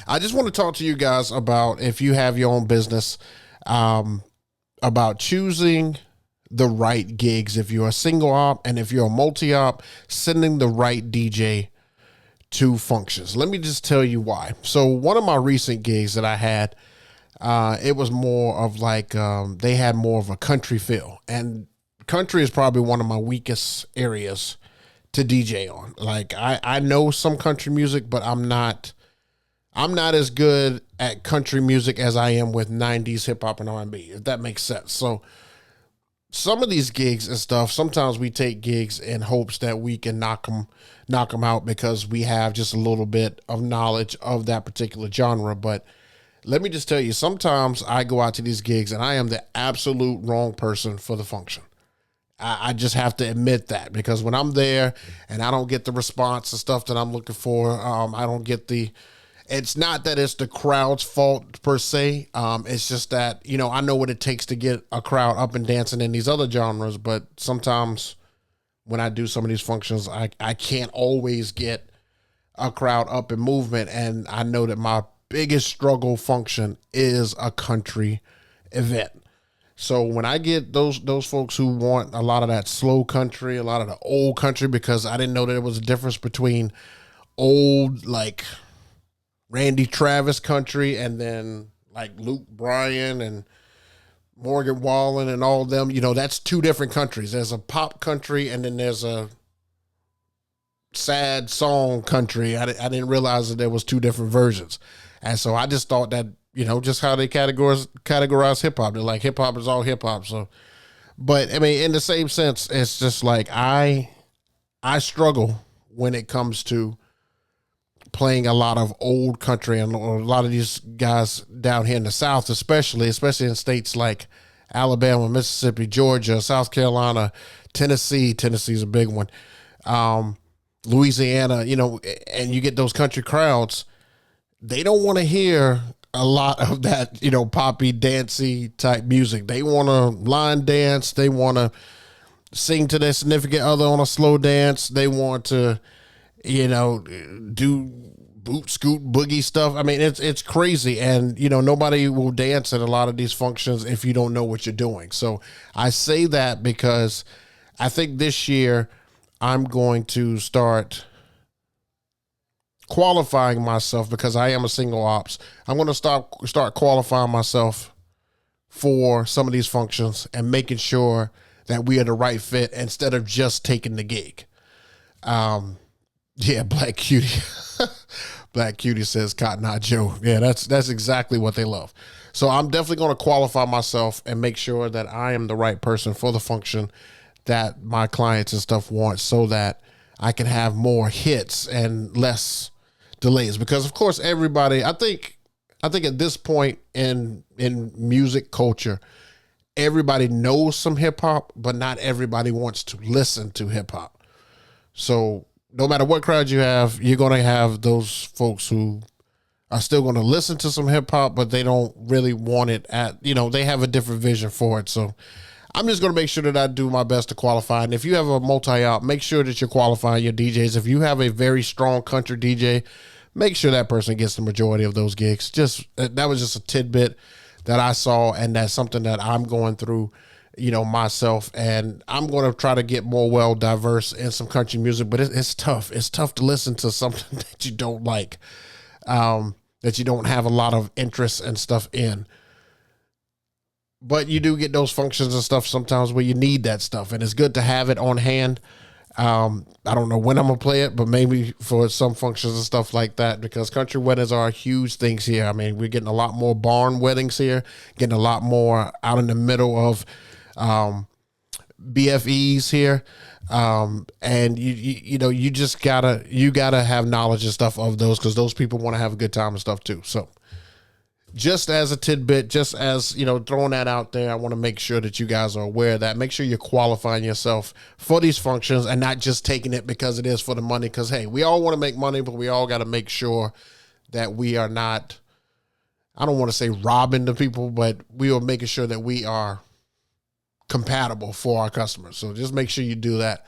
I just want to talk to you guys about if you have your own business, about choosing the right gigs. If you're a single op and if you're a multi op, sending the right DJ to functions. Let me just tell you why. So one of my recent gigs that I had, it was more of like they had more of a country feel, and country is probably one of my weakest areas to DJ on. Like I know some country music, but I'm not as good at country music as I am with 90s hip hop and R&B, if that makes sense. So some of these gigs and stuff, sometimes we take gigs in hopes that we can knock them out because we have just a little bit of knowledge of that particular genre. But let me just tell you, sometimes I go out to these gigs and I am the absolute wrong person for the function. I just have to admit that, because when I'm there and I don't get the response and stuff that I'm looking for, I don't get it's not that it's the crowd's fault per se. It's just that, I know what it takes to get a crowd up and dancing in these other genres, but sometimes when I do some of these functions, I can't always get a crowd up in movement. And I know that my biggest struggle function is a country event. So when I get those folks who want a lot of that slow country, a lot of the old country, because I didn't know that there was a difference between old, like Randy Travis country, and then like Luke Bryan and Morgan Wallen and all of them, that's two different countries. There's a pop country and then there's a sad song country. I didn't realize that there was two different versions. And so I just thought that, just how they categorize hip hop. They're like, hip hop is all hip hop. So, but I mean, in the same sense, it's just like, I struggle when it comes to playing a lot of old country, and a lot of these guys down here in the South, especially in states like Alabama, Mississippi, Georgia, South Carolina, Tennessee. Tennessee's a big one. Louisiana, and you get those country crowds. They don't want to hear a lot of that, poppy, dancey type music. They want to line dance. They want to sing to their significant other on a slow dance. They want to, do boot scoot boogie stuff. I mean, it's crazy. And, nobody will dance at a lot of these functions if you don't know what you're doing. So I say that because I think this year I'm going to start qualifying myself, because I am a single ops. I'm going to start qualifying myself for some of these functions and making sure that we are the right fit instead of just taking the gig. Yeah, Black Cutie. Black Cutie says Cotton Eye Joe. Yeah, that's exactly what they love. So I'm definitely going to qualify myself and make sure that I am the right person for the function that my clients and stuff want, so that I can have more hits and less delays. Because of course everybody, I think at this point in music culture, everybody knows some hip hop, but not everybody wants to listen to hip hop. So no matter what crowd you have, you're going to have those folks who are still going to listen to some hip hop, but they don't really want it they have a different vision for it. So I'm just going to make sure that I do my best to qualify. And if you have a multi-op, make sure that you're qualifying your DJs. If you have a very strong country DJ, make sure that person gets the majority of those gigs. That was just a tidbit that I saw, and that's something that I'm going through, myself, and I'm going to try to get more well diverse in some country music, but it's tough. It's tough to listen to something that you don't like, that you don't have a lot of interest and stuff in. But you do get those functions and stuff sometimes where you need that stuff, and it's good to have it on hand. I don't know when I'm going to play it, but maybe for some functions and stuff like that, because country weddings are huge things here. I mean, we're getting a lot more barn weddings here, getting a lot more out in the middle of BFEs here. And you just gotta have knowledge and stuff of those, because those people want to have a good time and stuff too. So just as a tidbit, just as, throwing that out there, I want to make sure that you guys are aware of that. Make sure you're qualifying yourself for these functions and not just taking it because it is for the money. Because, hey, we all want to make money, but we all got to make sure that we are not, I don't want to say robbing the people, but we are making sure that we are compatible for our customers. So just make sure you do that.